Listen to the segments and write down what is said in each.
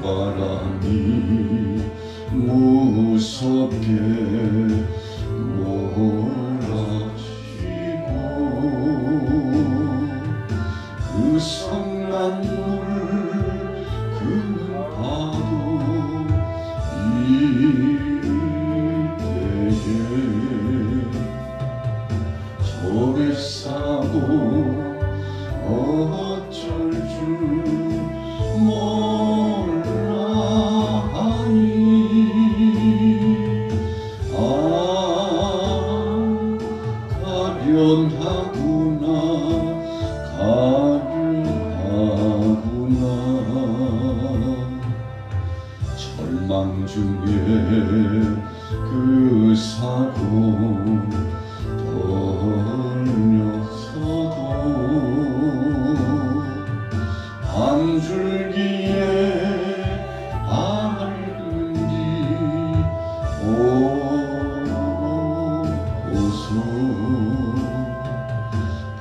비바람이 무섭게 몰아치고 그 성난물 그 파도 이때에 저를 싸고 어쩔 줄 몰라하니 가련하구나 가련하구나 절망 중에 그 사고 떨려서도 한 줄기에 밝은 길 오소서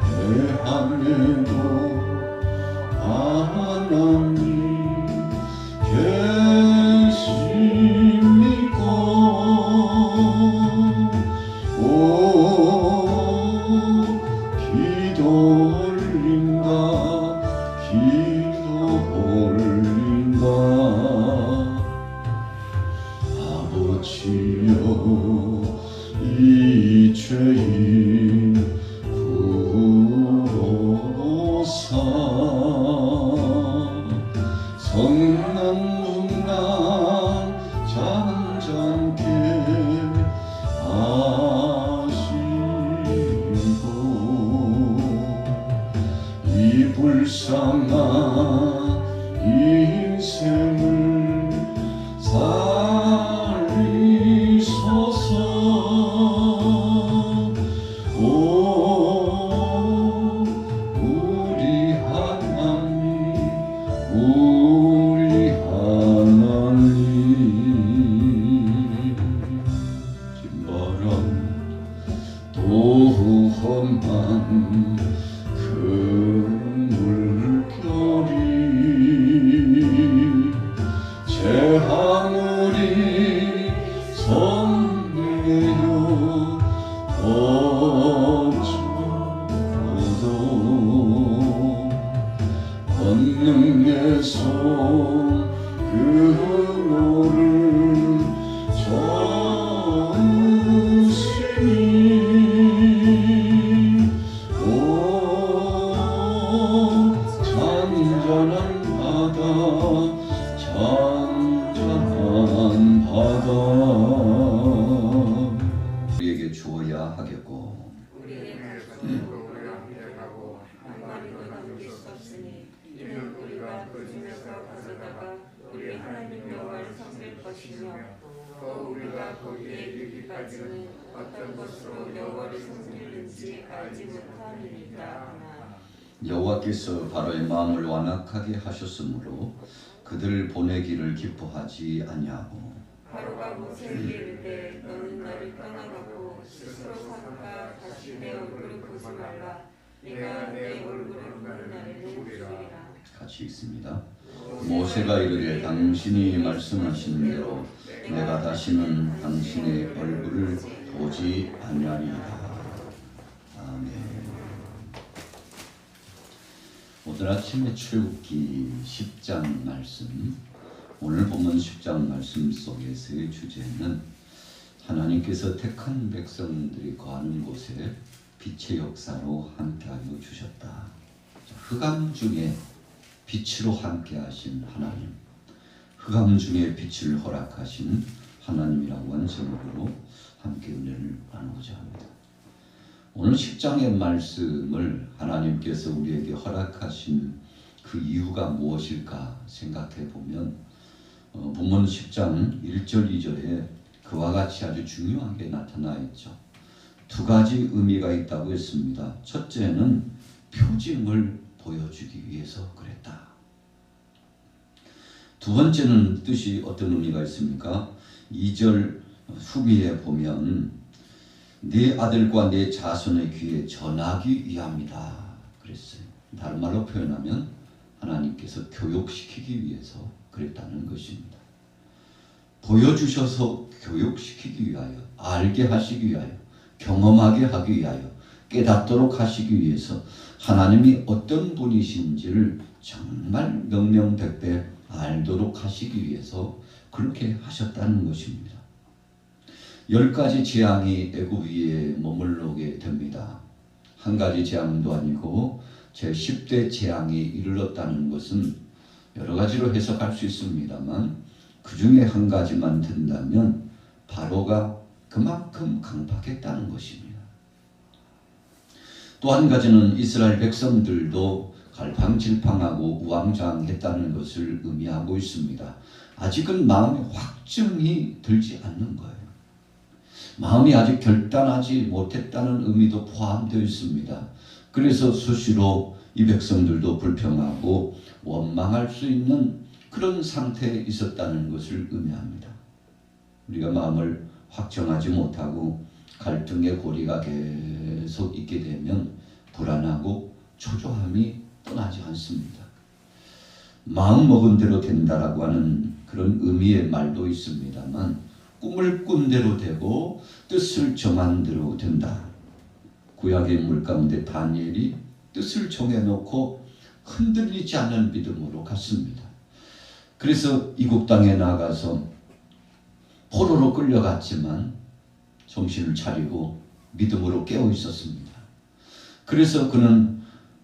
대한민국 하나님 계십니까? 기도 올린다 기도 올린다 아버지여 이 죄인 구로사 성난문난 잔잔케 하시고 이 불쌍한 인생을 살리소서. 오 우리 하나님 우리 하나님 뒷바람 또 험한 그 물결이 재앙물이 성내요 덮쳐도 권능의 손 그로를 저으시니 잔잔한 바다 잔잔한 바다 우리에게 주어야 하겠고 우리의 가족으로 우리가 함께하고 한 마리도 남길 수 없으니 이는 우리가 그 중에서 가져다가 우리 하나님 여호와를 섬길 것이며 또 우리가 거기에 이르기까지는 어떤 것으로 여호와를 섬기는지 알지 못함이니까 하나. 여호와께서 바로의 마음을 완악하게 하셨으므로 그들을 보내기를 기뻐하지 아니하고 바로가 모세에게 이르되 너는 나를 떠나가고 스스로 삼가 다시 내 얼굴을 보지 말라. 내가 내 얼굴을 보는 날에는 죽으리라. 같이 읽습니다. 모세가 이르되 당신이 말씀하신 대로 내가 다시는 당신의 얼굴을 보지 아니하리이다. 아멘. 오늘 아침에 출애굽기 10장 말씀, 오늘 본문 10장 말씀 속에서의 주제는 하나님께서 택한 백성들이 거하는 곳에 빛의 역사로 함께하여 주셨다. 흑암 중에 빛으로 함께하신 하나님, 흑암 중에 빛을 허락하신 하나님이라고 하는 제목으로 함께 은혜를 나누고자 합니다. 오늘 10장의 말씀을 하나님께서 우리에게 허락하신 그 이유가 무엇일까 생각해 보면 본문 10장 1절 2절에 그와 같이 아주 중요하게 나타나 있죠. 두 가지 의미가 있다고 했습니다. 첫째는 표징을 보여주기 위해서 그랬다. 두 번째는 뜻이 어떤 의미가 있습니까? 2절 후미에 보면 네 아들과 네 자손의 귀에 전하기 위함이다 그랬어요. 다른 말로 표현하면 하나님께서 교육시키기 위해서 그랬다는 것입니다. 보여주셔서 교육시키기 위하여, 알게 하시기 위하여, 경험하게 하기 위하여, 깨닫도록 하시기 위해서 하나님이 어떤 분이신지를 정말 명명백백 알도록 하시기 위해서 그렇게 하셨다는 것입니다. 10가지 재앙이 애굽 위에 머물러게 됩니다. 한 가지 재앙도 아니고 제10대 재앙이 이르렀다는 것은 여러 가지로 해석할 수 있습니다만 그 중에 한 가지만 든다면 바로가 그만큼 강팍했다는 것입니다. 또 한 가지는 이스라엘 백성들도 갈팡질팡하고 우왕좌왕했다는 것을 의미하고 있습니다. 아직은 마음에 확증이 들지 않는 거예요. 마음이 아직 결단하지 못했다는 의미도 포함되어 있습니다. 그래서 수시로 이 백성들도 불평하고 원망할 수 있는 그런 상태에 있었다는 것을 의미합니다. 우리가 마음을 확정하지 못하고 갈등의 고리가 계속 있게 되면 불안하고 초조함이 떠나지 않습니다. 마음 먹은 대로 된다라고 하는 그런 의미의 말도 있습니다만 꿈을 꾼 대로 되고 뜻을 정한 대로 된다. 구약의 인물 가운데 다니엘이 뜻을 정해놓고 흔들리지 않는 믿음으로 갔습니다. 그래서 이국 땅에 나가서 포로로 끌려갔지만 정신을 차리고 믿음으로 깨어 있었습니다. 그래서 그는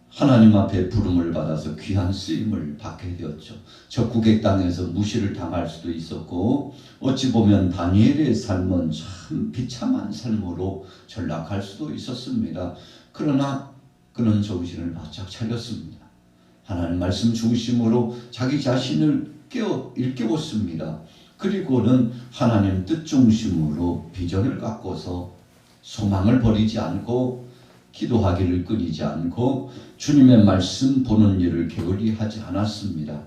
하나님 앞에 부름을 받아서 귀한 쓰임을 받게 되었죠. 적국의 땅에서 무시를 당할 수도 있었고 어찌 보면 다니엘의 삶은 참 비참한 삶으로 전락할 수도 있었습니다. 그러나 그는 정신을 바짝 차렸습니다. 하나님 말씀 중심으로 자기 자신을 일깨웠습니다. 그리고는 하나님 뜻 중심으로 비전을 갖고서 소망을 버리지 않고 기도하기를 끊이지 않고 주님의 말씀 보는 일을 게을리하지 않았습니다.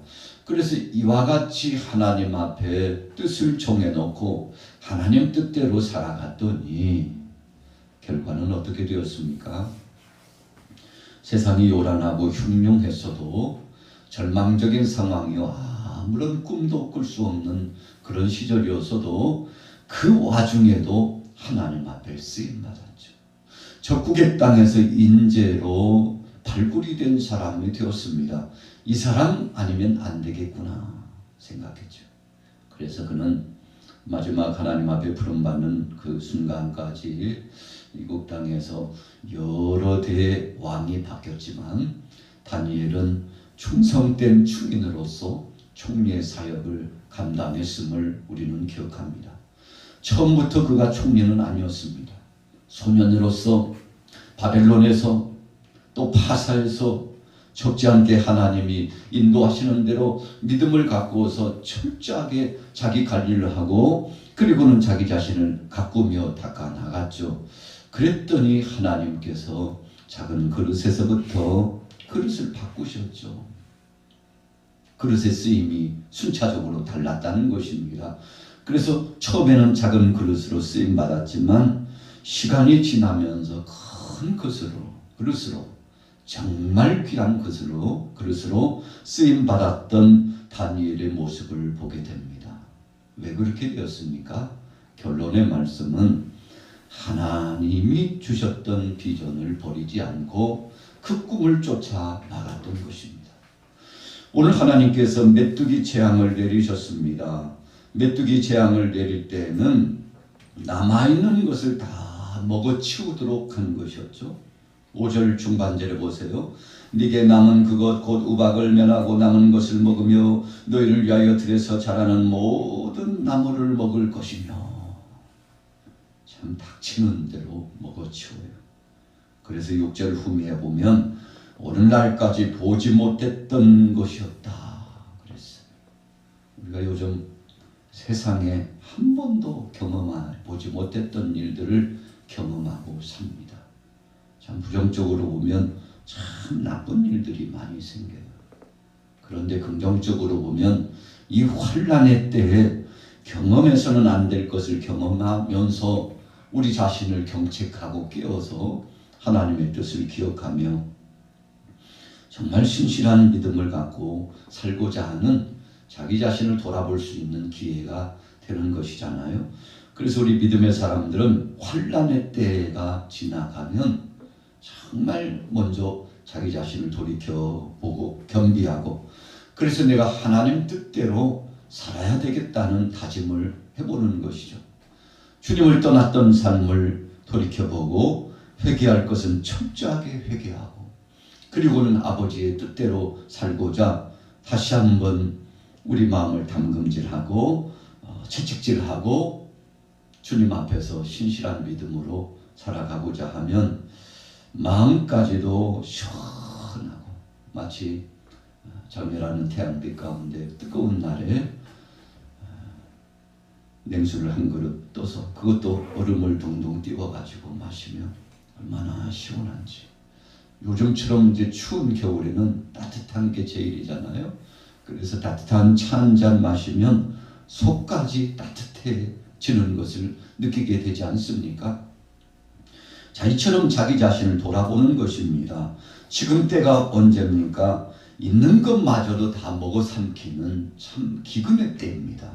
그래서 이와 같이 하나님 앞에 뜻을 정해놓고 하나님 뜻대로 살아갔더니 결과는 어떻게 되었습니까? 세상이 요란하고 흉흉했어도 절망적인 상황이요 아무런 꿈도 꿀 수 없는 그런 시절이었어도 그 와중에도 하나님 앞에 쓰임받았죠. 적국의 땅에서 인재로 발굴이 된 사람이 되었습니다. 이 사람 아니면 안 되겠구나 생각했죠. 그래서 그는 마지막 하나님 앞에 부름받는 그 순간까지 이국 땅에서 여러 대의 왕이 바뀌었지만 다니엘은 충성된 충인으로서 총리의 사역을 감당했음을 우리는 기억합니다. 처음부터 그가 총리는 아니었습니다. 소년으로서 바벨론에서 또 파사에서 적지 않게 하나님이 인도하시는 대로 믿음을 갖고서 철저하게 자기 관리를 하고 그리고는 자기 자신을 가꾸며 닦아 나갔죠. 그랬더니 하나님께서 작은 그릇에서부터 그릇을 바꾸셨죠. 그릇의 쓰임이 순차적으로 달랐다는 것입니다. 그래서 처음에는 작은 그릇으로 쓰임 받았지만 시간이 지나면서 큰 그릇으로 정말 귀한 그릇으로 쓰임 받았던 다니엘의 모습을 보게 됩니다. 왜 그렇게 되었습니까? 결론의 말씀은 하나님이 주셨던 비전을 버리지 않고 그 꿈을 쫓아 나갔던 것입니다. 오늘 하나님께서 메뚜기 재앙을 내리셨습니다. 메뚜기 재앙을 내릴 때는 남아있는 것을 다 먹어치우도록 한 것이었죠. 5절 중반절에 보세요. 네게 남은 그것 곧 우박을 면하고 남은 것을 먹으며 너희를 위하여 들에서 자라는 모든 나무를 먹을 것이며. 참 닥치는 대로 먹어치워요. 그래서 6절 후미에 보면 오늘날까지 보지 못했던 것이 없다 그랬어요. 우리가 요즘 세상에 한 번도 보지 못했던 일들을 경험하고 삽니다. 참 부정적으로 보면 참 나쁜 일들이 많이 생겨요. 그런데 긍정적으로 보면 이 환난의 때에 경험해서는 안 될 것을 경험하면서 우리 자신을 경책하고 깨워서 하나님의 뜻을 기억하며 정말 신실한 믿음을 갖고 살고자 하는 자기 자신을 돌아볼 수 있는 기회가 되는 것이잖아요. 그래서 우리 믿음의 사람들은 환난의 때가 지나가면 정말 먼저 자기 자신을 돌이켜보고 겸비하고, 그래서 내가 하나님 뜻대로 살아야 되겠다는 다짐을 해보는 것이죠. 주님을 떠났던 삶을 돌이켜보고 회개할 것은 철저하게 회개하고, 그리고는 아버지의 뜻대로 살고자 다시 한번 우리 마음을 담금질하고 채찍질하고 주님 앞에서 신실한 믿음으로 살아가고자 하면 마음까지도 시원하고 마치 장렬하는 태양빛 가운데 뜨거운 날에 냉수를 한 그릇 떠서 그것도 얼음을 둥둥 띄워가지고 마시면 얼마나 시원한지. 요즘처럼 이제 추운 겨울에는 따뜻한 게 제일이잖아요. 그래서 따뜻한 차 한 잔 마시면 속까지 따뜻해지는 것을 느끼게 되지 않습니까? 자, 이처럼 자기 자신을 돌아보는 것입니다. 지금 때가 언제입니까? 있는 것마저도 다 먹어 삼키는 참 기근의 때입니다.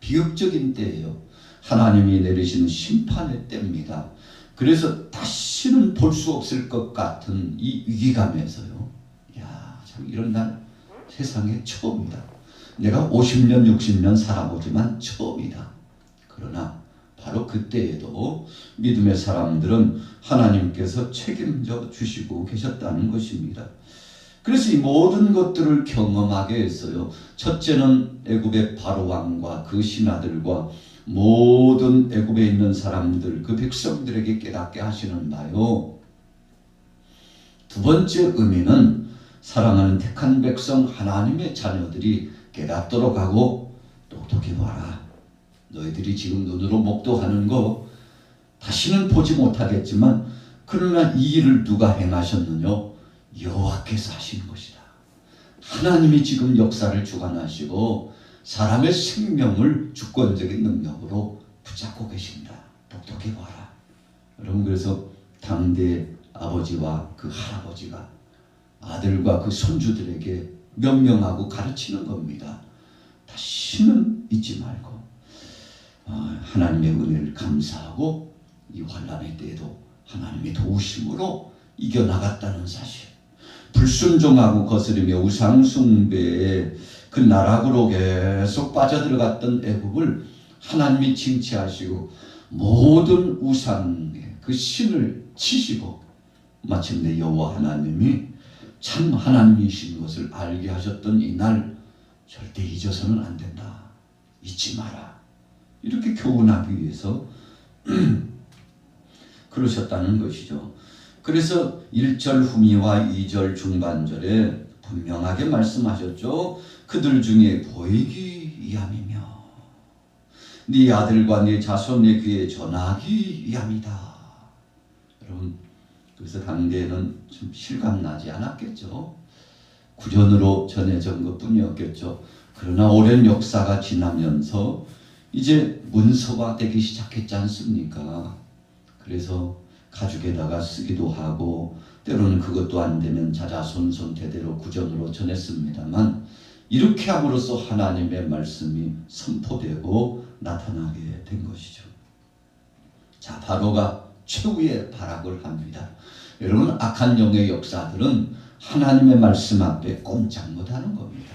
비극적인 때예요. 하나님이 내리시는 심판의 때입니다. 그래서 다시는 볼 수 없을 것 같은 이 위기감에서요. 야, 참 이런 날 세상에 처음이다. 내가 50년, 60년 살아보지만 처음이다. 그러나 바로 그때에도 믿음의 사람들은 하나님께서 책임져 주시고 계셨다는 것입니다. 그래서 이 모든 것들을 경험하게 했어요. 첫째는 애굽의 바로 왕과 그 신하들과 모든 애굽에 있는 사람들, 그 백성들에게 깨닫게 하시는 바요. 두 번째 의미는 사랑하는 택한 백성 하나님의 자녀들이 깨닫도록 하고 똑똑히 봐라. 너희들이 지금 눈으로 목도하는 거 다시는 보지 못하겠지만 그러나 이 일을 누가 행하셨느냐? 여호와께서 하시는 것이다. 하나님이 지금 역사를 주관하시고 사람의 생명을 주권적인 능력으로 붙잡고 계신다. 똑똑히 봐라. 여러분, 그래서 당대 아버지와 그 할아버지가 아들과 그 손주들에게 명령하고 가르치는 겁니다. 다시는 잊지 말고 하나님의 은혜를 감사하고 이 환난의 때에도 하나님의 도우심으로 이겨나갔다는 사실. 불순종하고 거스르며 우상숭배에 그 나락으로 계속 빠져들어갔던 애굽을 하나님이 징치하시고 모든 우상의 그 신을 치시고 마침내 여호와 하나님이 참 하나님이신 것을 알게 하셨던 이날 절대 잊어서는 안 된다. 잊지 마라. 이렇게 교훈하기 위해서 그러셨다는 것이죠. 그래서 1절 후미와 2절 중반절에 분명하게 말씀하셨죠. 그들 중에 보이기 위함이며 네 아들과 네 자손의 귀에 전하기 위함이다. 여러분, 그래서 당대에는 좀 실감나지 않았겠죠. 구전으로 전해진 것뿐이었겠죠. 그러나 오랜 역사가 지나면서 이제 문서화되기 시작했지 않습니까? 그래서 가죽에다가 쓰기도 하고 때로는 그것도 안 되면 자자손손 대대로 구전으로 전했습니다만 이렇게 함으로써 하나님의 말씀이 선포되고 나타나게 된 것이죠. 자, 바로가 최후의 발악을 합니다. 여러분, 악한 영의 역사들은 하나님의 말씀 앞에 꼼짝 못하는 겁니다.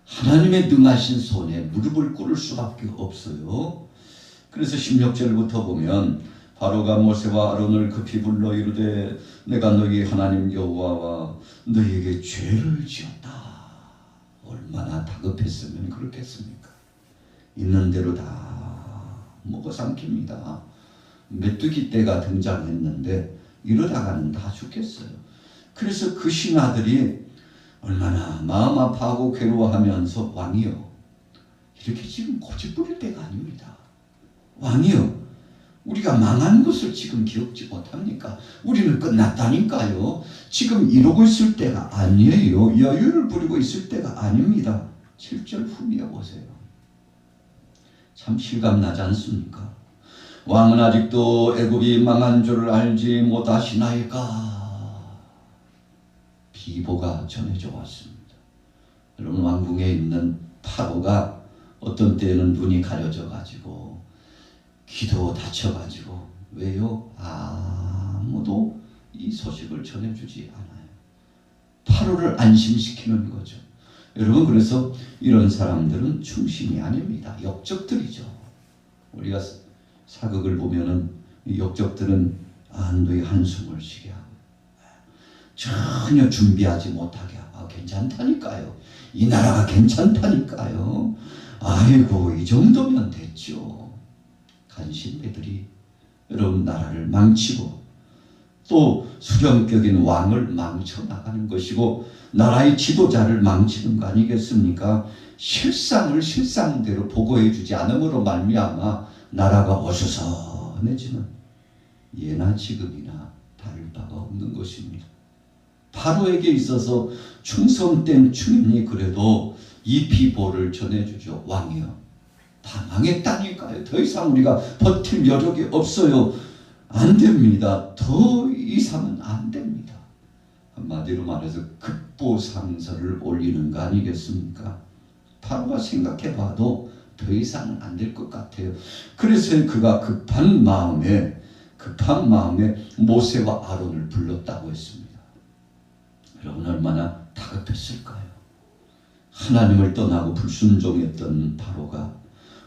하나님의 능하신 손에 무릎을 꿇을 수밖에 없어요. 그래서 16절부터 보면 바로가 모세와 아론을 급히 불러 이르되 내가 너희 하나님 여호와와 너희에게 죄를 지었다. 얼마나 다급했으면 그렇겠습니까? 있는 대로 다 먹어 삼킵니다. 메뚜기 떼가 등장했는데 이러다가는 다 죽겠어요. 그래서 그 신하들이 얼마나 마음 아파하고 괴로워하면서 왕이요, 이렇게 지금 고집 부릴 때가 아닙니다. 왕이요, 우리가 망한 것을 지금 기억지 못합니까? 우리는 끝났다니까요. 지금 이러고 있을 때가 아니에요. 여유를 부리고 있을 때가 아닙니다. 7절 후미에 보세요. 참 실감나지 않습니까? 왕은 아직도 애굽이 망한 줄을 알지 못하시나이까? 비보가 전해져 왔습니다. 여러분, 왕궁에 있는 파로가 어떤 때는 눈이 가려져 가지고 귀도 닫혀 가지고, 왜요? 아무도 이 소식을 전해주지 않아요. 파로를 안심시키는 거죠. 여러분, 그래서 이런 사람들은 충신이 아닙니다. 역적들이죠. 우리가 사극을 보면은 이 역적들은 안도의 한숨을 쉬게 하고 전혀 준비하지 못하게 하고, 괜찮다니까요. 이 나라가 괜찮다니까요. 아이고, 이 정도면 됐죠. 간신배들이 여러분 나라를 망치고 또 수령격인 왕을 망쳐나가는 것이고 나라의 지도자를 망치는 거 아니겠습니까? 실상을 실상대로 보고해 주지 않음으로 말미암아 나라가 어수선해지는 예나 지금이나 다를 바가 없는 것입니다. 바로에게 있어서 충성된 충인이 그래도 이 비보를 전해주죠. 왕이요, 다 망했다니까요. 더 이상 우리가 버틸 여력이 없어요. 안 됩니다. 더 이상은 안 됩니다. 한마디로 말해서 급보상서를 올리는 거 아니겠습니까? 바로가 생각해봐도 더 이상은 안 될 것 같아요. 그래서 그가 급한 마음에 모세와 아론을 불렀다고 했습니다. 여러분, 얼마나 다급했을까요? 하나님을 떠나고 불순종했던 바로가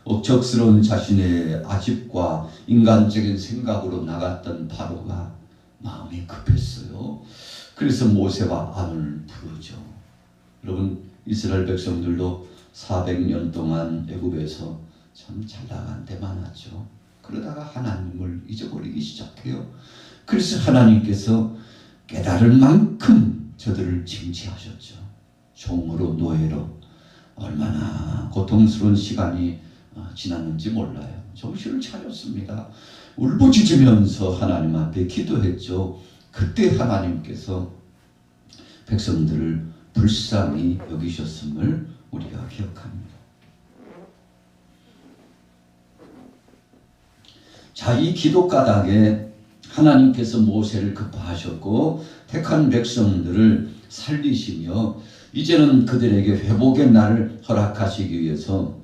억척스러운 자신의 아집과 인간적인 생각으로 나갔던 바로가 마음이 급했어요. 그래서 모세와 아론을 부르죠. 여러분, 이스라엘 백성들도 400년 동안 애굽에서 참 잘 나간 데 많았죠. 그러다가 하나님을 잊어버리기 시작해요. 그래서 하나님께서 깨달을 만큼 저들을 징치하셨죠. 종으로, 노예로. 얼마나 고통스러운 시간이 지났는지 몰라요. 정신을 차렸습니다. 울부짖으면서 하나님 앞에 기도했죠. 그때 하나님께서 백성들을 불쌍히 여기셨음을 우리가 기억합니다. 자, 이 기도 까닭에 하나님께서 모세를 급파하셨고 택한 백성들을 살리시며 이제는 그들에게 회복의 날을 허락하시기 위해서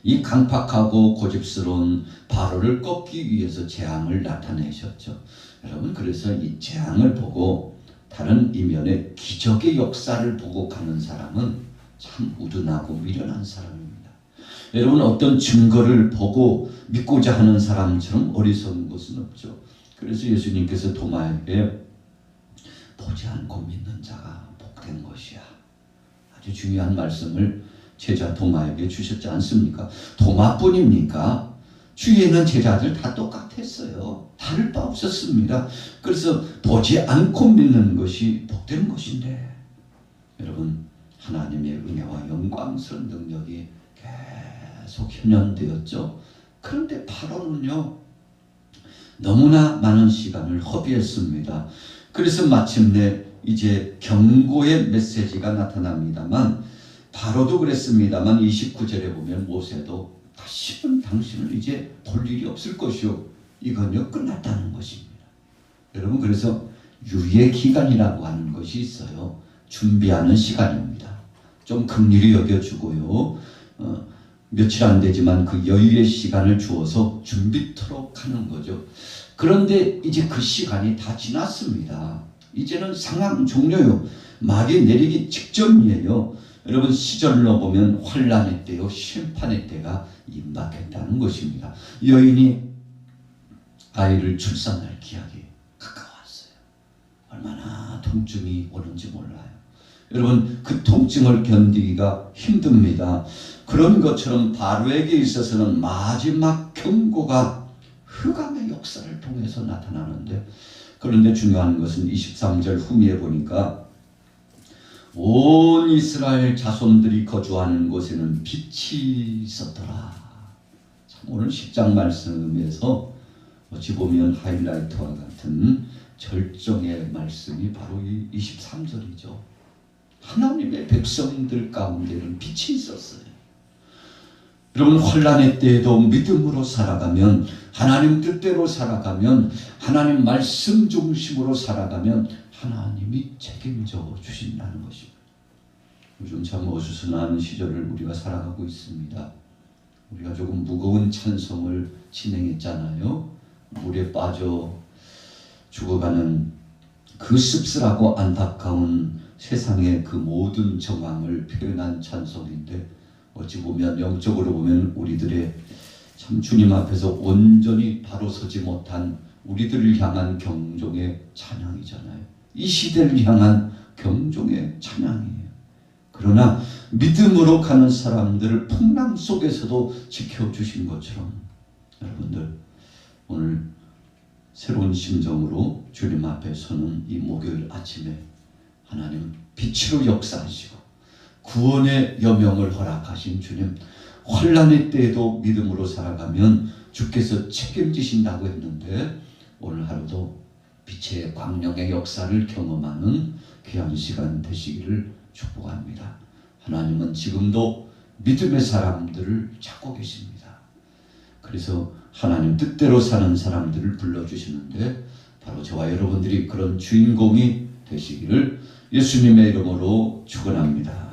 이 강팍하고 고집스러운 바로를 꺾기 위해서 재앙을 나타내셨죠. 여러분, 그래서 이 재앙을 보고 다른 이면에 기적의 역사를 보고 가는 사람은 참 우둔하고 미련한 사람입니다. 여러분, 어떤 증거를 보고 믿고자 하는 사람처럼 어리석은 것은 없죠. 그래서 예수님께서 도마에게 보지 않고 믿는 자가 복된 것이야, 아주 중요한 말씀을 제자 도마에게 주셨지 않습니까? 도마뿐입니까? 주위에는 제자들 다 똑같았어요. 다를 바 없었습니다. 그래서 보지 않고 믿는 것이 복된 것인데, 여러분, 하나님의 은혜와 영광스러운 능력이 계속 현현되었죠. 그런데 바로는요, 너무나 많은 시간을 허비했습니다. 그래서 마침내 이제 경고의 메시지가 나타납니다만, 바로도 그랬습니다만 29절에 보면 모세도 다시는 당신을 이제 볼 일이 없을 것이요, 이건요 끝났다는 것입니다. 여러분, 그래서 유예 기간이라고 하는 것이 있어요. 준비하는 시간입니다. 좀 긍휼히 여겨주고요, 며칠 안 되지만 그 여유의 시간을 주어서 준비토록 하는 거죠. 그런데 이제 그 시간이 다 지났습니다. 이제는 상황 종료요, 막이 내리기 직전이에요. 여러분, 시절로 보면 환란의 때요, 심판의 때가 임박했다는 것입니다. 여인이 아이를 출산할 기약이 가까웠어요. 얼마나 통증이 오는지 몰라요. 여러분, 그 통증을 견디기가 힘듭니다. 그런 것처럼 바로에게 있어서는 마지막 경고가 흑암의 역사를 통해서 나타나는데, 그런데 중요한 것은 23절 후미에 보니까 온 이스라엘 자손들이 거주하는 곳에는 빛이 있었더라. 참, 오늘 10장 말씀에서 어찌 보면 하이라이트와 같은 절정의 말씀이 바로 이 23절이죠. 하나님의 백성들 가운데는 빛이 있었어요. 여러분, 환난의 때에도 믿음으로 살아가면, 하나님 뜻대로 살아가면, 하나님 말씀 중심으로 살아가면 하나님이 책임져 주신다는 것입니다. 요즘 참 어수선한 시절을 우리가 살아가고 있습니다. 우리가 조금 무거운 찬송을 진행했잖아요. 물에 빠져 죽어가는 그 씁쓸하고 안타까운 세상의 그 모든 정황을 표현한 찬송인데, 어찌 보면 영적으로 보면 우리들의 참 주님 앞에서 온전히 바로 서지 못한 우리들을 향한 경종의 찬양이잖아요. 이 시대를 향한 경종의 찬양이에요. 그러나 믿음으로 가는 사람들을 풍랑 속에서도 지켜주신 것처럼, 여러분들 오늘 새로운 심정으로 주님 앞에 서는 이 목요일 아침에 하나님 빛으로 역사하시고 구원의 여명을 허락하신 주님, 환난의 때에도 믿음으로 살아가면 주께서 책임지신다고 했는데, 오늘 하루도 빛의 광명의 역사를 경험하는 귀한 시간 되시기를 축복합니다. 하나님은 지금도 믿음의 사람들을 찾고 계십니다. 그래서 하나님 뜻대로 사는 사람들을 불러주시는데, 바로 저와 여러분들이 그런 주인공이 되시기를 예수님의 이름으로 축원합니다.